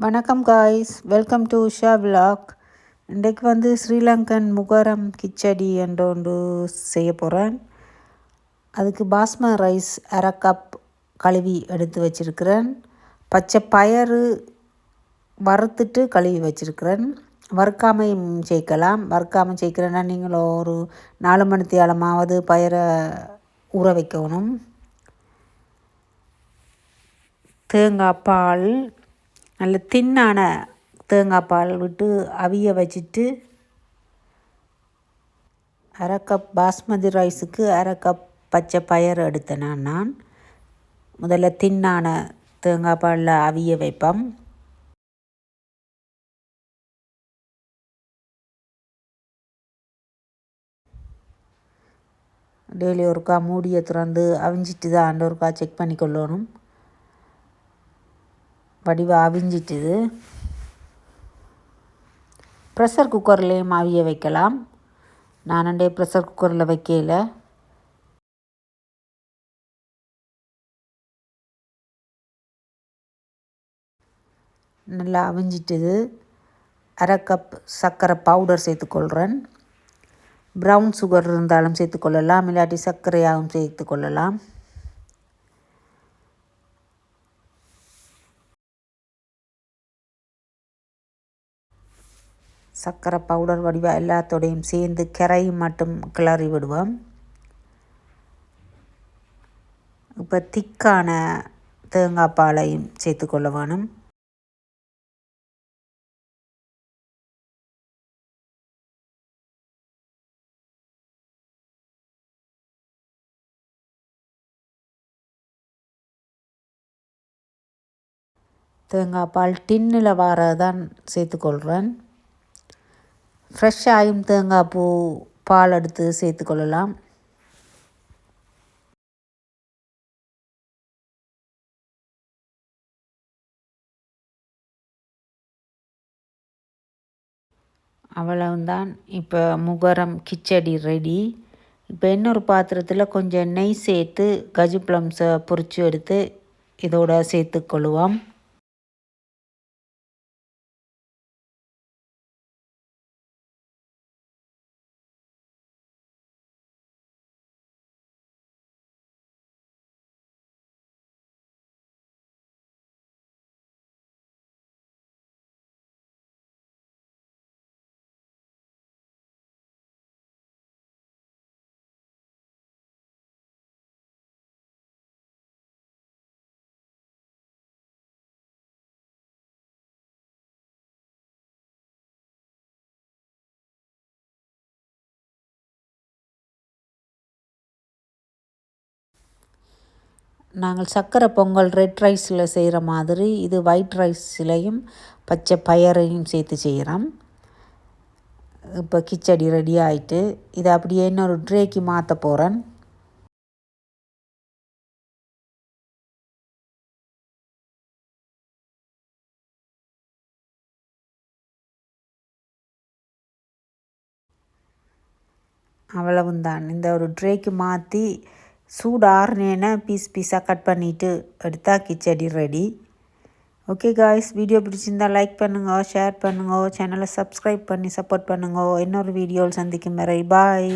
வணக்கம் guys, welcome to Usha vlog. இன்றைக்கு ஸ்ரீலங்கன் முகரம் கிச்சடி என்ற ஒன்று செய்ய போகிறேன். அதுக்கு பாஸ்மதி ரைஸ் அரை கப் கழுவி எடுத்து வச்சுருக்கிறேன். பச்சை பயறு வறுத்துட்டு கழுவி வச்சுருக்கிறேன். வறுக்காமையும் சேர்க்கலாம். வறுக்காமல் சேர்க்கிறேன்னா நீங்களும் ஒரு 4 மணித்தியாலமாவது பயரை ஊற வைக்கணும். தேங்காய் பால், நல்ல தின்னான தேங்காய் பால் விட்டு அவிய வச்சுட்டு, அரை கப் பாஸ்மதி ரைஸுக்கு அரை கப் பச்சை பயறு எடுத்தேன். நான் முதல்ல தின்னான தேங்காய் பாலில் அவிய வைப்பேன். டெய்லி ஒருக்கா மூடியை திறந்து அவிஞ்சிட்டு தான் ஒருக்கா செக் பண்ணி கொள்ளணும். வடிவாக அவிஞ்சிட்டுது. ப்ரெஷர் குக்கர்லேயும் அவிய வைக்கலாம். நான் ப்ரெஷர் குக்கரில் வைக்கல. நல்லா அவிஞ்சிட்டுது. அரை கப் சர்க்கரை பவுடர் சேர்த்துக்கொள்கிறேன். ப்ரௌன் சுகர் இருந்தாலும் சேர்த்துக்கொள்ளலாம், இல்லாட்டி சர்க்கரையாகவும் சேர்த்துக்கொள்ளலாம். சர்க்கரை பவுடர் வடிவாக எல்லாத்தோடையும் சேர்ந்து கரையும் மட்டும் கிளறி விடுவோம். இப்போ திக்கான தேங்காய் பாலையும் சேர்த்துக்கொள்ள வேணும். தேங்காய் பால் டின்னில் வாரதான் சேர்த்துக்கொள்கிறேன். ஃப்ரெஷ்ஷாயும் தேங்காய் பூ பால் எடுத்து சேர்த்துக்கொள்ளலாம். அவ்வளவுதான். இப்போ முகரம் கிச்சடி ரெடி. இப்போ இன்னொரு பாத்திரத்தில் கொஞ்சம் நெய் சேர்த்து கஜு ப்ளம்ஸை பொரித்து எடுத்து இதோட சேர்த்துக்கொள்ளுவோம். நாங்கள் சர்க்கரை பொங்கல் ரெட் ரைஸில் செய்கிற மாதிரி இது ஒயிட் ரைஸ்லையும் பச்சை பயரையும் சேர்த்து செய்கிறோம். இப்போ கிச்சடி ரெடி ஆகிட்டு இதை அப்படியே இன்னொரு ட்ரேக்கு மாற்ற போகிறேன். அவ்வளவுதான். இந்த ஒரு ட்ரேக்கு மாற்றி சூடு ஆறுனேன்னா பீஸாக கட் பண்ணிவிட்டு எடுத்தால் khichdi ready. Okay guys, video பிடிச்சிருந்தால் லைக் பண்ணுங்க, ஷேர் பண்ணுங்க, சேனலை சப்ஸ்கிரைப் பண்ணி சப்போர்ட் பண்ணுங்க. இன்னொரு வீடியோவில் சந்திக்கும் வரை பாய்.